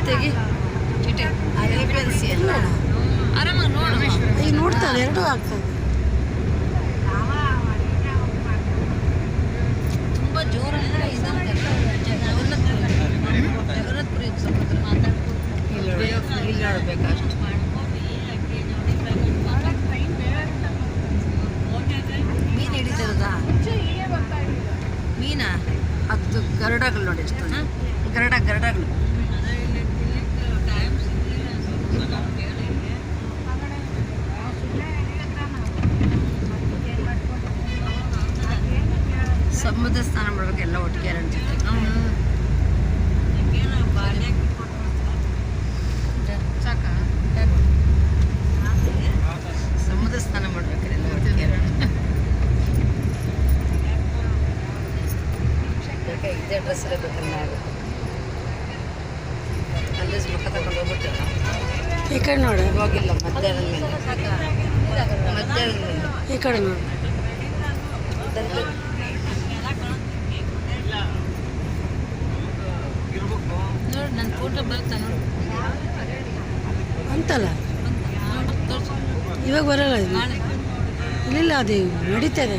ತೆಗಿ ಆರಾಮಾಗಿ ನೋಡು ಈಗ ನೋಡ್ತಾರೆ ಎರಡೂ ಆಗ್ತದೆ. ತುಂಬ ಜೋರಂದ್ರೆ ಜಗನ್ನಾಥಪುರಿ ಸಮುದ್ರ ಇಲ್ಲಿ ನೋಡ್ಬೇಕು ಅಷ್ಟು. ಮೀನು ಹಿಡಿತಿರೋದಾ? ಮೀನಾ? ಅದು ಗರುಡಗಳು ನೋಡಿ ಎಷ್ಟು ಗರುಡಗಳು. ಸಮುದ್ರ ಸ್ನಾನ ಮಾಡ್ಬೇಕು ಎಲ್ಲ ಒಟ್ಟಿಗೆ ಎರಡು ಜೊತೆ. ಸಮುದ್ರ ಸ್ನಾನ ಮಾಡ್ಬೇಕು ಎಲ್ಲ ಒಟ್ಟಿಗೆ ಇದೇ ಡ್ರೆಸ್ ಇರಬೇಕಲ್ಲ ನಾವು ಅಲ್ಲಿ ಮುಖ ತಗೊಂಡು ಹೋಗ್ಬಿಟ್ಟು ಈ ಕಡೆ ನೋಡಿ ಹೋಗಿಲ್ಲ ಮಧ್ಯಾಹ್ನದ ಮೇಲೆ ಈ ಕಡೆ ನೋಡಿ ನೋಡಿ ನನ್ನ ಫೋಟೋ ಬರುತ್ತಾ ನೋಡಿ ಅಂತಲ್ಲ ಇವಾಗ ಬರಲ್ಲ. ಇಲ್ಲ ಅದು ನಡೀತದೆ.